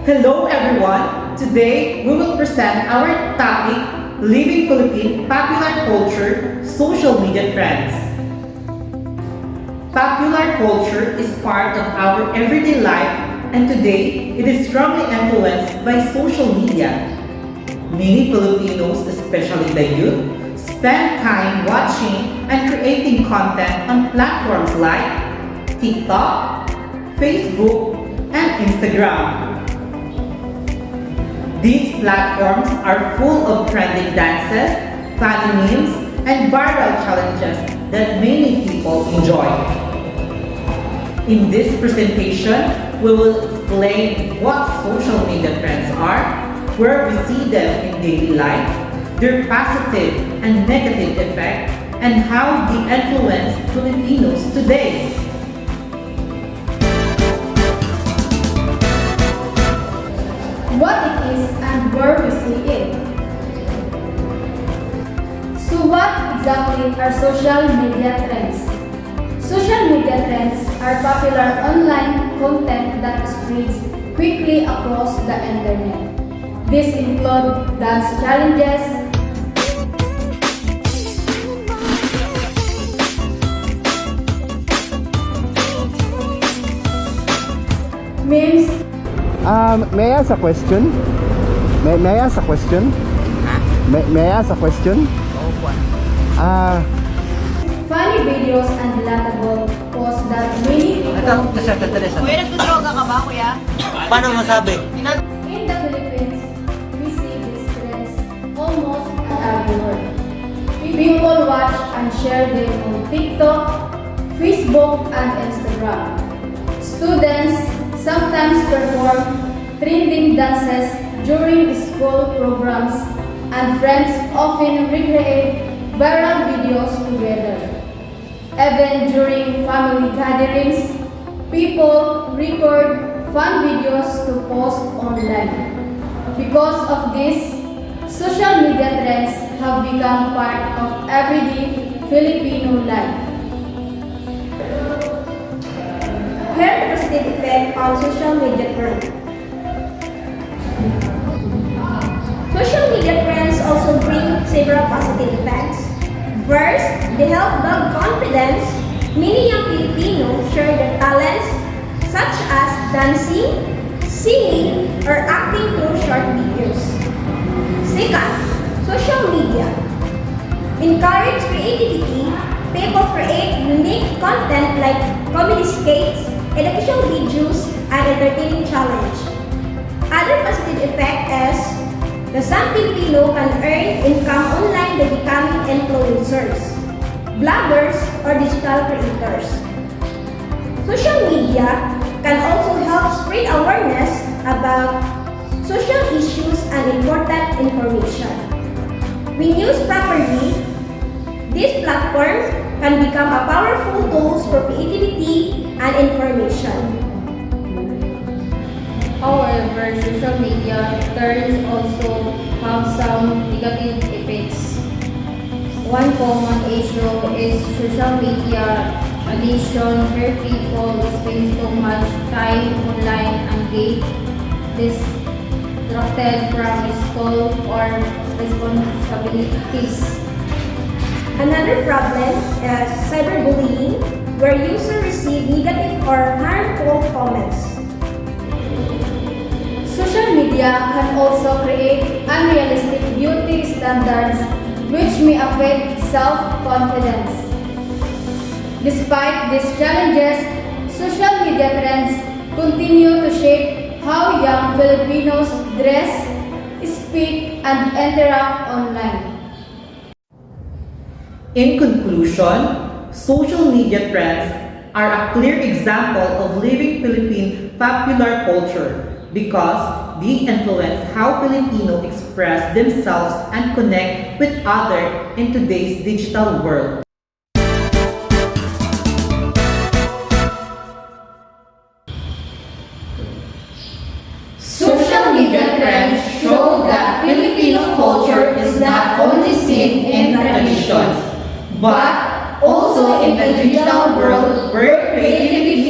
Hello everyone! Today we will present our topic, Living Philippine Popular Culture, Social Media Trends. Popular culture is part of our everyday life and today it is strongly influenced by social media. Many Filipinos, especially the youth, spend time watching and creating content on platforms like TikTok, Facebook, and Instagram. These platforms are full of trending dances, funny memes, and viral challenges that many people enjoy. In this presentation, we will explain what social media trends are, where we see them in daily life, their positive and negative effect, and how they influence Filipinos today. What it is and where we see it. So what exactly are social media trends? Social media trends are popular online content that spreads quickly across the internet. These include dance challenges, memes, May I ask a question? May I ask a question? May I ask a question? funny videos, and relatable posts that many people Kuya, nagdodroga ka ba, kuya? Paano masabi? in the Philippines, we see these trends almost everywhere. People watch and share them on TikTok, Facebook, and Instagram. Students sometimes perform trending dances during school programs, and friends often recreate viral videos together. Even during family gatherings, people record fun videos to post online. Because of this, social media trends have become part of everyday Filipino life. Here the positive effect on social media trends. Social media trends also bring several positive effects. First, they help build confidence. Many young Filipinos share their talents such as dancing, singing, or acting through short videos. Second, social media encourage creativity. People create unique content like comedy skits, educational videos, and entertaining challenge. Other positive effect is the some Filipino can earn income online by becoming influencers, bloggers, or digital creators. Social media can also help spread awareness about social issues and important information. When used properly, these platforms can become a powerful tools for creativity and information. However, social media trends also have some negative effects. One common issue is social media addiction, where people spend so much time online and get distracted from school or responsibilities. Another problem is cyberbullying, where users receive negative or harmful comments. Social media can also create unrealistic beauty standards which may affect self-confidence. Despite these challenges, social media trends continue to shape how young Filipinos dress, speak, and interact online. In conclusion, social media trends are a clear example of living Philippine popular culture because they influence how Filipinos express themselves and connect with others in today's digital world. Social media trends show that Filipino culture is not only seen in traditions, but also in the digital world where creativity